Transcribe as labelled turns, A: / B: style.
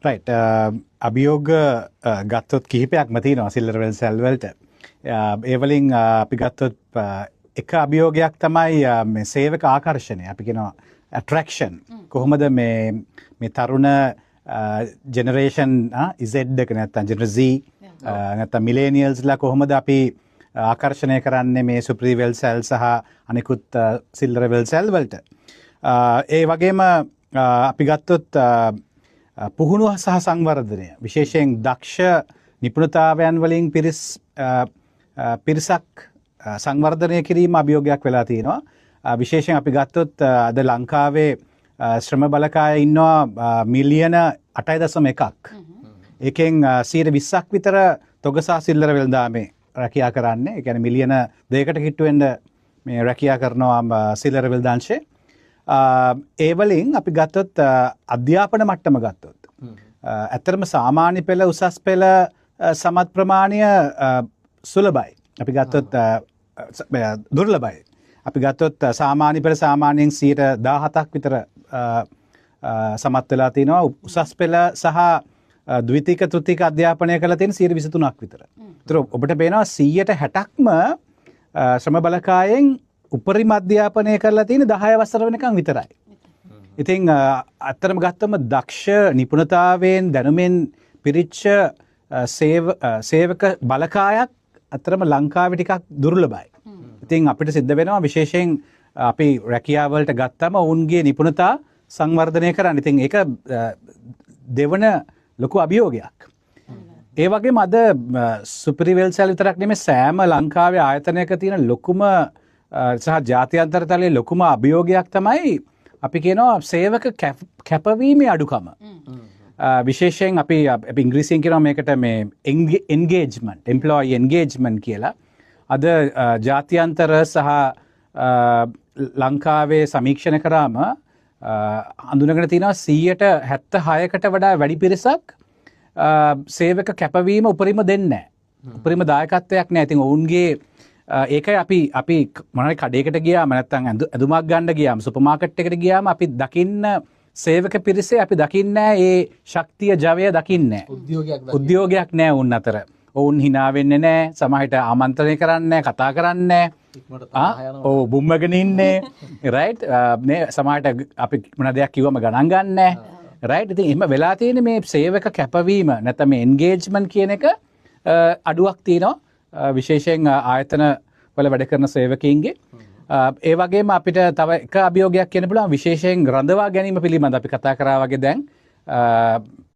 A: Right අභියෝග ගත්තොත් කිහිපයක්ම තියෙනවා සිල්ලර් වෙල් සෙල් වලට. ඒ වලින් අපි ගත්තොත් එක අභියෝගයක් තමයි මේ සේවක ආකර්ෂණය. අපි කියනවා attraction. කොහොමද මේ තරුණ ජෙනරේෂන් Z එක නැත්නම් ජෙනර් Z නැත්නම් මිලේනියල්ස්ලා කොහොමද අපි ආකර්ෂණය කරන්නේ මේ සුප්‍රී වෙල් සෙල් සහ අනිකුත් සිල්ලර් වෙල් සෙල් වලට. ඒ වගේම අපි ගත්තොත් පුහුණුව සහ සංවර්ධනය විශේෂයෙන් දක්ෂ නිපුණතාවයන් වලින් පිරිසක් සංවර්ධනය කිරීම අභියෝගයක් වෙලා තියෙනවා. විශේෂයෙන් අපි ගත්තොත් අද ලංකාවේ ශ්‍රම බලකාය ඉන්නවා මිලියන 8.1ක්. ඒකෙන් 20ක් විතර තොගසා සිල්ලර වෙළඳාමේ රැකියා කරන්නේ. ඒ කියන්නේ මිලියන 2කට කිට්ටු වෙන්න මේ රැකියා කරනවා සිල්ලර වෙළඳාංශේ. ඒ වලින් අපි ගත්තොත් අධ්‍යාපන මට්ටම ගත්තොත් ඇත්තටම සාමාන්‍ය පෙළ උසස් පෙළ සමත් ප්‍රමාණය සුලභයි. අපි ගත්තොත් දුර්ලභයි. අපි ගත්තොත් සාමාන්‍ය පෙළ සාමාන්‍යයෙන් 17ක් විතර සමත් වෙලා තිනවා. උසස් පෙළ සහ ද්විතීක තෘතීක අධ්‍යාපනය කරලා තියෙන 23ක් විතර. ඒතර ඔබට පේනවා 60%ක්ම ශ්‍රම බලකායෙන් උපරිම අධ්‍යාපනය කරලා තියෙන 10 වසර වෙනකන් විතරයි. ඉතින් අත්‍තරම ගත්තම දක්ෂ නිපුණතාවයෙන් දැනුමෙන් පිරිච්ච සේවක බලකායක් අත්‍තරම ලංකාවේ ටිකක් දුර්ලභයි. ඉතින් අපිට සිද්ධ වෙනවා විශේෂයෙන් අපි රැකියාවලට ගත්තම ඔවුන්ගේ නිපුණතා සංවර්ධනය කරන්න. ඉතින් ඒක දෙවන ලොකු අභියෝගයක්. ඒ වගේම අද සුපිරි වෙල් සෙල් විතරක් නෙමෙයි සෑම ලංකාවේ ආයතනයක තියෙන ලොකුම සහ ජාත්‍යන්තර තලයේ ලොකුම අභියෝගයක් තමයි අපි කියනවා සේවක කැපවීමේ අඩුකම. විශේෂයෙන් අපි ඉංග්‍රීසියෙන් කියනවා මේකට මේ engagement, employee engagement කියලා. අද ජාත්‍යන්තර සහ ලංකාවේ සමීක්ෂණ කරාම හඳුනගෙන තියෙනවා 76කට වඩා වැඩි පිරිසක් සේවක කැපවීම උපරිම දෙන්නේ නැහැ. උපරිම දායකත්වයක් නැහැ. ඉතින් ඔවුන්ගේ ඒකයි අපි මොනවාරි කඩේකට ගියාම නැත්නම් ඇඳුමක් ගන්න ගියාම සුපර් මාකට් එකට ගියාම අපි දකින්න සේවක පිරිසේ අපි දකින්නේ ඒ ශක්තිය ජවය දකින්නේ උද්‍යෝගයක් නැහැ උන් අතර. ඔවුන් hina වෙන්නේ නැහැ. සමහරට ආමන්ත්‍රණය කරන්නේ නැහැ, කතා කරන්නේ නැහැ. ඔව් බුම්මගෙන ඉන්නේ. රයිට් මේ සමහරට අපි මොන දෙයක් කිව්වම ගණන් ගන්න නැහැ. රයිට් ඉතින් එහෙම වෙලා තියෙන මේ සේවක කැපවීම නැත්නම් මේ එන්ගේජ්මන්ට් කියන එක අඩුවක් තියෙනවා. විශේෂයෙන් ආයතන වල වැඩ කරන සේවකයින්ගේ. ඒ වගේම අපිට තව එක අභියෝගයක් කියන්න පුළුවන් විශේෂයෙන් රඳවා ගැනීම පිළිබඳ අපි කතා කරා වගේ දැන්